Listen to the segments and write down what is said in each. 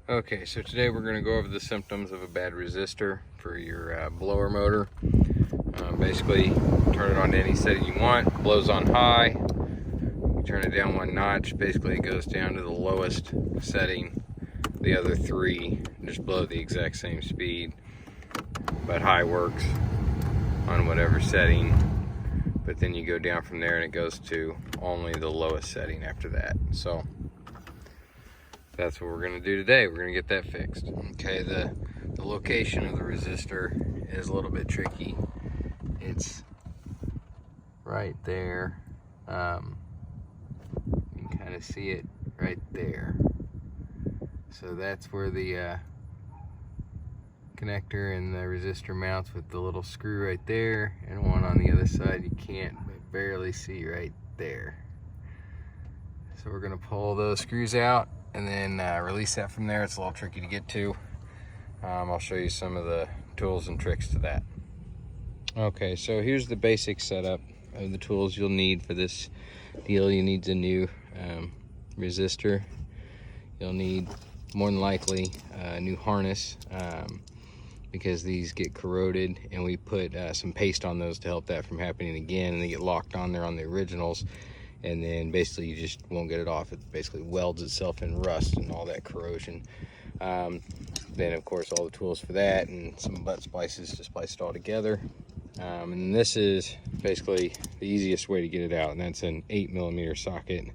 Okay, so today we're going to go over the symptoms of a bad resistor for your blower motor. Basically, turn it on to any setting you want, blows on high. You turn it down one notch, basically it goes down to the lowest setting. The other three just blow the exact same speed, but high works on whatever setting. But then you go down from there and it goes to only the lowest setting after that. So that's what we're going to do today. We're going to get that fixed. Okay, the location of the resistor is a little bit tricky. It's right there. You can kind of see it right there. So that's where the connector and the resistor mounts, with the little screw right there, and one on the other side you can't barely see right there. So we're going to pull those screws out and then release that from there. It's a little tricky to get to. I'll show you some of the tools and tricks to that. Okay, so here's the basic setup of the tools you'll need for this deal. You need a new resistor. You'll need, more than likely, a new harness because these get corroded, and we put some paste on those to help that from happening again, and they get locked on there on the originals, and then basically you just won't get it off. It basically welds itself in rust and all that corrosion. Then of course all the tools for that and some butt splices to splice it all together. And this is basically the easiest way to get it out, and that's an 8mm socket,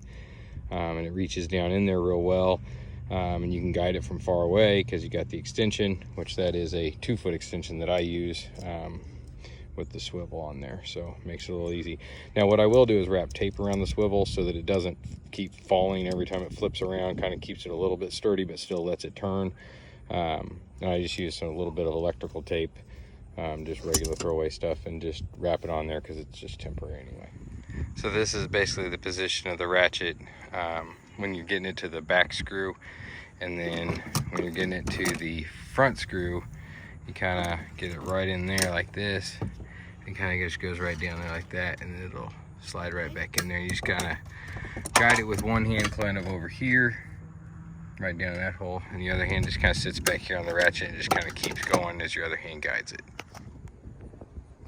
and it reaches down in there real well. And you can guide it from far away because you got the extension, which that is a 2-foot extension that I use with the swivel on there, so it makes it a little easy. Now what I will do is wrap tape around the swivel so that it doesn't keep falling every time it flips around. Kind of keeps it a little bit sturdy but still lets it turn. And I just use a little bit of electrical tape, just regular throwaway stuff, and just wrap it on there because it's just temporary anyway. So this is basically the position of the ratchet when you're getting it to the back screw, and then when you're getting it to the front screw, you kind of get it right in there like this. It kind of just goes right down there like that, and it'll slide right back in there. You just kind of guide it with one hand kind of over here, right down that hole, and the other hand just kind of sits back here on the ratchet and just kind of keeps going as your other hand guides it.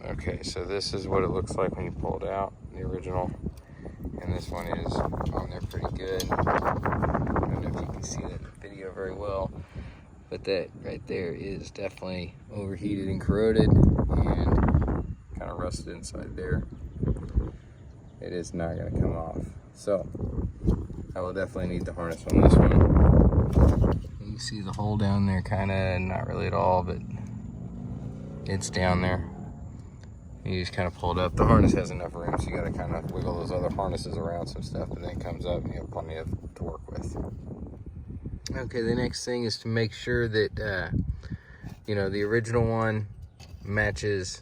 Okay, so this is what it looks like when you pull it out, the original, and this one is on there pretty good. I don't know if you can see that in the video very well, but that right there is definitely overheated and corroded and kind of rusted inside there. It is not going to come off, so I will definitely need the harness on this one. You can see the hole down there, kind of, not really at all, but it's down there. You just kind of pull it up. The harness has enough room, so you got to kind of wiggle those other harnesses around some stuff, and then it comes up and you have plenty to work with. Okay, the next thing is to make sure that you know, the original one matches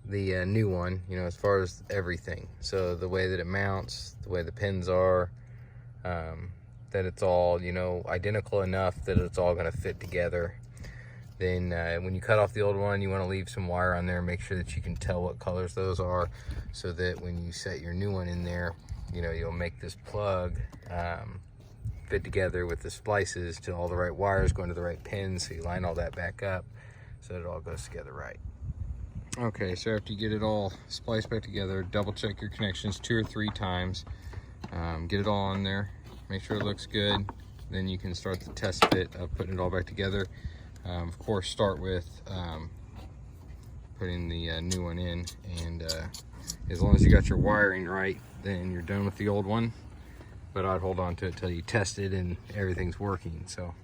the new one, you know, as far as everything. So the way that it mounts, the way the pins are, that it's all, you know, identical enough that it's all going to fit together. Then when you cut off the old one, you want to leave some wire on there and make sure that you can tell what colors those are, so that when you set your new one in there, you know, you'll make this plug fit together with the splices to all the right wires going to the right pins. So you line all that back up so that it all goes together right. Okay, so after you get it all spliced back together, double check your connections 2 or 3 times. Get it all on there, make sure it looks good. Then you can start the test fit of putting it all back together. Of course, start with putting the new one in, and as long as you got your wiring right, then you're done with the old one. But I'd hold on to it till you test it and everything's working. So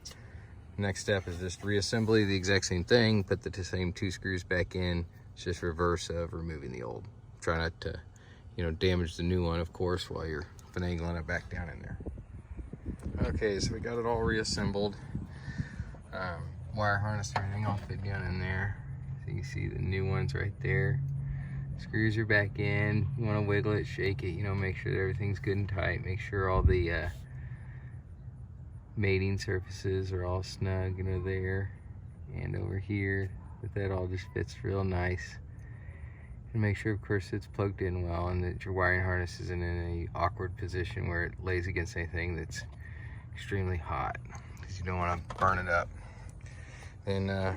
next step is just reassembly, the exact same thing, put the same 2 screws back in. It's just reverse of removing the old. Try not to, you know, damage the new one, of course, while you're finagling it back down in there. Okay, so we got it all reassembled. Wire harness, everything all fit down in there. So you see the new ones right there. Screws are back in. You want to wiggle it, shake it, you know, make sure that everything's good and tight. Make sure all the mating surfaces are all snug, you know, there and over here, that all just fits real nice. And make sure, of course, it's plugged in well, and that your wiring harness isn't in any awkward position where it lays against anything that's extremely hot. you don't want to burn it up. Then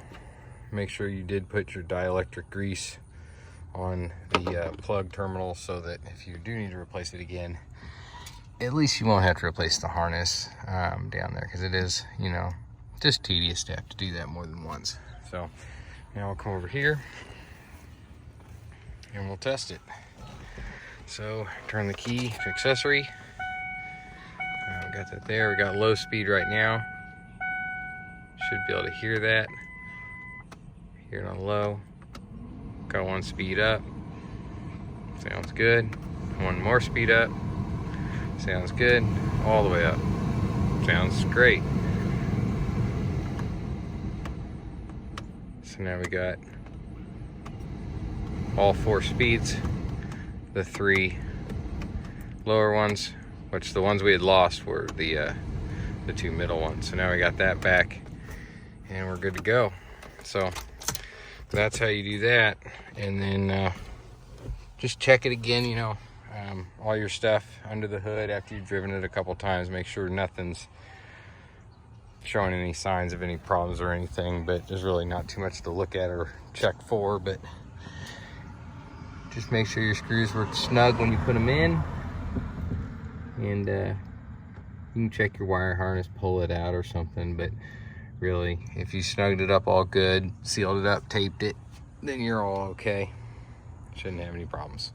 make sure you did put your dielectric grease on the plug terminal, so that if you do need to replace it again, at least you won't have to replace the harness down there, because it is, you know, just tedious to have to do that more than once. So now we'll come over here and we'll test it. So turn the key to accessory. We got that there. We got low speed right now. Should be able to hear that. Hear it on low. Got one speed up. Sounds good. One more speed up. Sounds good. All the way up. Sounds great. So now we got all 4 speeds. The 3 lower ones, which the ones we had lost were the 2 middle ones. So now we got that back and we're good to go. So that's how you do that. And then just check it again, you know, all your stuff under the hood after you've driven it a couple times. Make sure nothing's showing any signs of any problems or anything, but there's really not too much to look at or check for. But just make sure your screws were snug when you put them in, and you can check your wire harness, pull it out or something. But really, if you snugged it up all good, sealed it up, taped it, then you're all okay. Shouldn't have any problems.